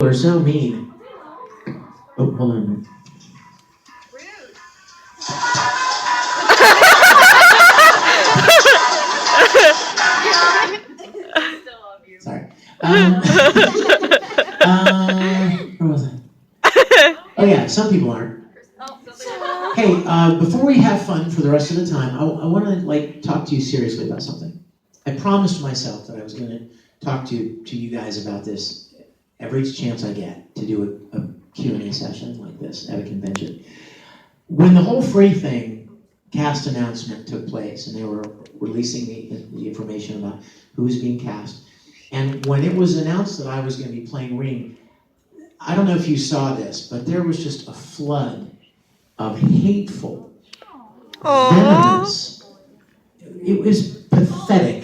are so mean. Oh, hold on a minute. Sorry. Where was I? Oh yeah, some people aren't. Hey, before we have fun for the rest of the time, I want to talk to you seriously about something. I promised myself that I was going to talk to you guys about this every chance I get to do a Q&A session like this at a convention. When the whole free thing cast announcement took place and they were releasing the information about who was being cast, and when it was announced that I was going to be playing Ring, I don't know if you saw this, but there was just a flood of hateful, venomous. It was pathetic.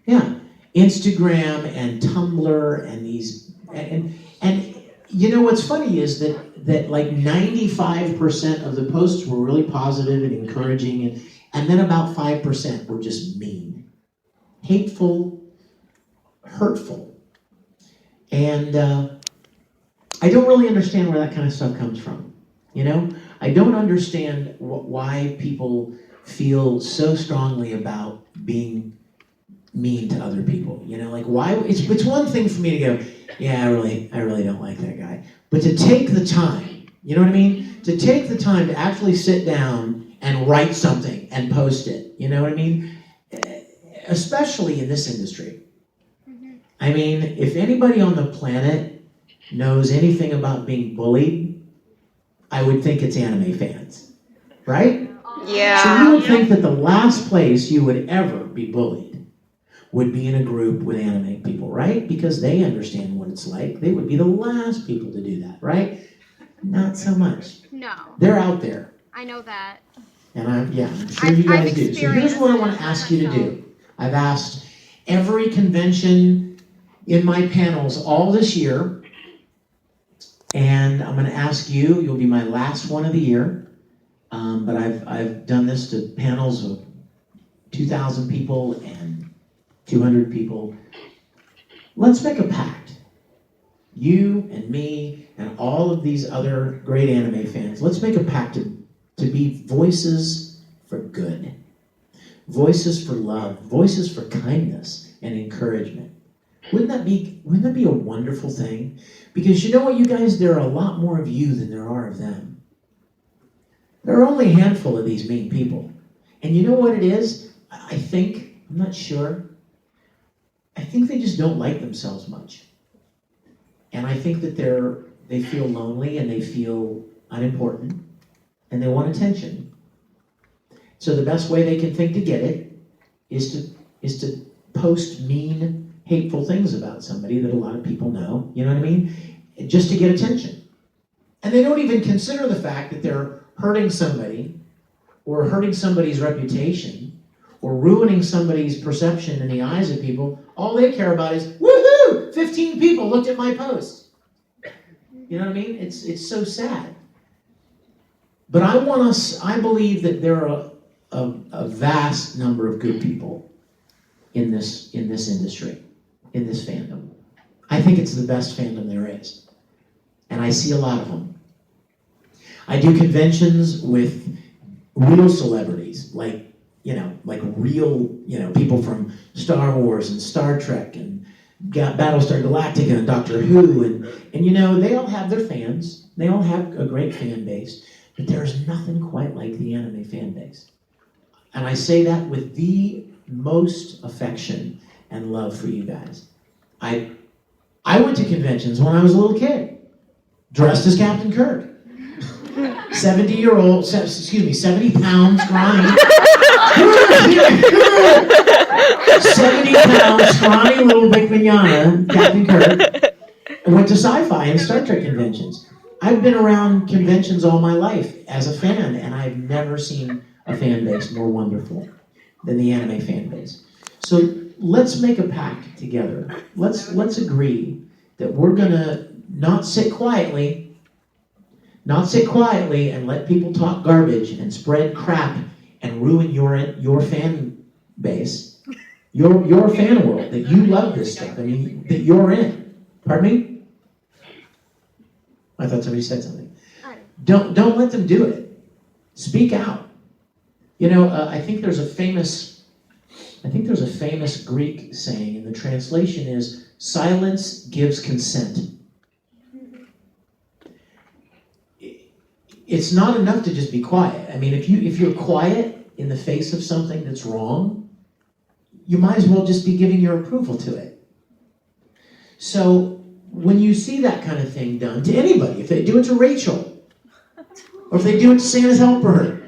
Yeah, Instagram and Tumblr and these and you know what's funny is that like 95% of the posts were really positive and encouraging, and then about 5% were just mean, hateful, hurtful, and I don't really understand where that kind of stuff comes from. You know, I don't understand why people feel so strongly about being mean to other people. You know, like why? It's one thing for me to go, yeah, I really don't like that guy, but to take the time, you know what I mean? To take the time to actually sit down and write something and post it. You know what I mean? Especially in this industry. I mean, if anybody on the planet knows anything about being bullied, I would think it's anime fans, right? Yeah. So you would think that the last place you would ever be bullied would be in a group with anime people, right? Because they understand what it's like. They would be the last people to do that, right? Not so much. No. They're out there. I know that. And I'm sure you guys do. So here's what I want to ask you to do. I've asked every convention in my panels all this year, and I'm going to ask you, you'll be my last one of the year, but I've done this to panels of 2,000 people and 200 people. Let's make a pact. You and me and all of these other great anime fans, let's make a pact to be voices for good, voices for love, voices for kindness and encouragement. Wouldn't that be a wonderful thing? Because you know what, you guys, there are a lot more of you than there are of them. There are only a handful of these mean people. And you know what it is? I think, I'm not sure, I think they just don't like themselves much. And I think that they feel lonely and they feel unimportant and they want attention. So the best way they can think to get it is to post mean, hateful things about somebody that a lot of people know, you know what I mean? Just to get attention. And they don't even consider the fact that they're hurting somebody or hurting somebody's reputation or ruining somebody's perception in the eyes of people. All they care about is, woohoo, 15 people looked at my post. You know what I mean? It's so sad. But I believe that there are a vast number of good people in this industry, in this fandom. I think it's the best fandom there is. And I see a lot of them. I do conventions with real celebrities, like real, people from Star Wars and Star Trek and Battlestar Galactica and Doctor Who, and they all have their fans. They all have a great fan base, but there's nothing quite like the anime fan base. And I say that with the most affection and love for you guys. I went to conventions when I was a little kid, dressed as Captain Kirk. 70 pounds, scrawny. 70 pounds, scrawny little Vic Mignogna, Captain Kirk. I went to sci-fi and Star Trek conventions. I've been around conventions all my life as a fan, and I've never seen a fan base more wonderful than the anime fan base. So let's make a pact together. Let's agree that we're gonna not sit quietly and let people talk garbage and spread crap and ruin your fan base, your fan world, that you love this stuff, that you're in. Pardon me? I thought somebody said something. Don't let them do it. Speak out. I think there's a famous Greek saying, and the translation is, silence gives consent. It's not enough to just be quiet. I mean, if you're quiet in the face of something that's wrong, you might as well just be giving your approval to it. So when you see that kind of thing done to anybody, if they do it to Rachel, or if they do it to Santa's helper,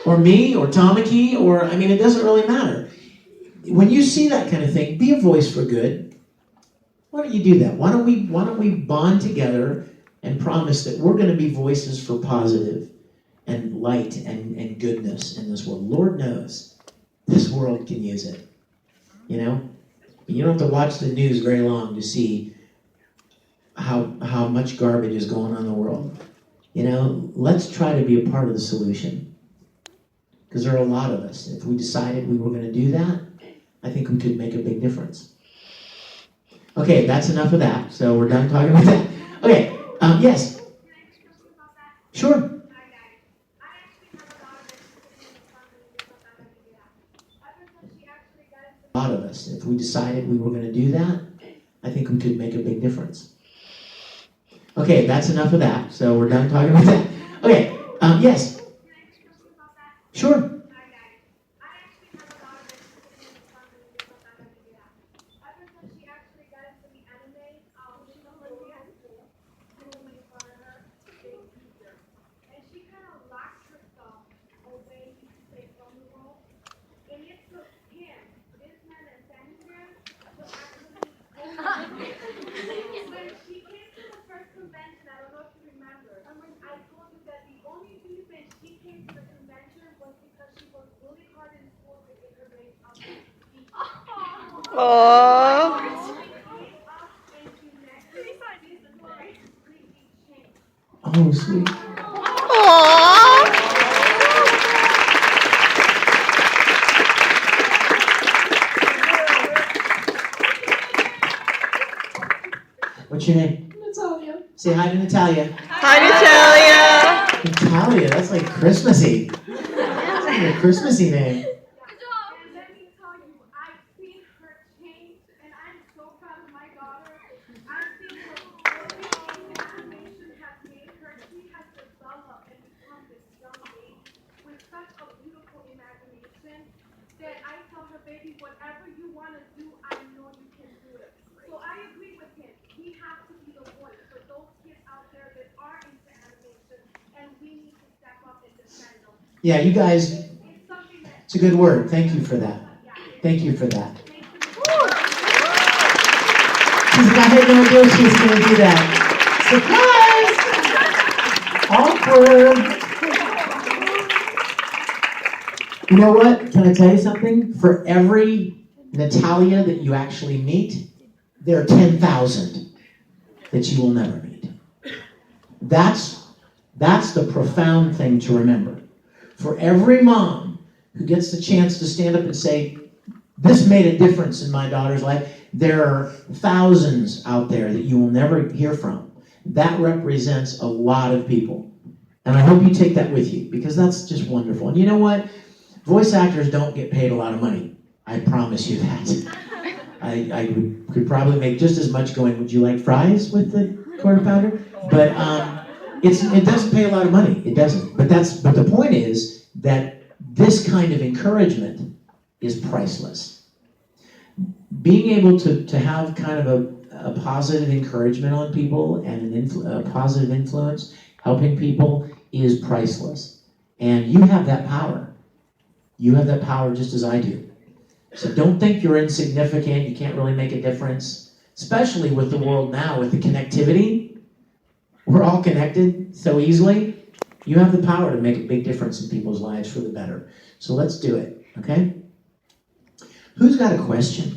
or me, or Tamaki, it doesn't really matter. When you see that kind of thing, be a voice for good. Why don't you do that? Why don't we bond together and promise that we're going to be voices for positive and light and goodness in this world? Lord knows this world can use it. You don't have to watch the news very long to see how much garbage is going on in the world. Let's try to be a part of the solution. Because there are a lot of us. If we decided we were going to do that, I think we could make a big difference. Okay, that's enough of that. So we're done talking about that. Okay, yes. Sure. A lot of us. If we decided we were going to do that, I think we could make a big difference. Okay, that's enough of that. So we're done talking about that. Okay, yes. Sure. Oh, sweet. What's your name? Natalia. Say hi to Natalia. Hi, Natalia. Natalia, that's like Christmassy. That's like a Christmassy name. Whatever you want to do, I know you can do it. So I agree with him. We have to be the voice for those kids out there that are into animation, and we need to step up and defend them. Yeah, you guys, it's a good word. Thank you for that. Thank you for that. She's like, I had no idea she was going to do that. Surprise! Awkward. You know what? Can I tell you something? For every Natalia that you actually meet, there are 10,000 that you will never meet. That's the profound thing to remember. For every mom who gets the chance to stand up and say, this made a difference in my daughter's life, there are thousands out there that you will never hear from. That represents a lot of people. And I hope you take that with you, because that's just wonderful. And you know what? Voice actors don't get paid a lot of money. I promise you that. I could probably make just as much going, would you like fries with the quarter pounder? But it doesn't pay a lot of money. It doesn't. But the point is that this kind of encouragement is priceless. Being able to have kind of a positive encouragement on people and a positive influence, helping people, is priceless. And you have that power. You have that power just as I do. So don't think you're insignificant, you can't really make a difference, especially with the world now, with the connectivity. We're all connected so easily. You have the power to make a big difference in people's lives for the better. So let's do it, okay? Who's got a question?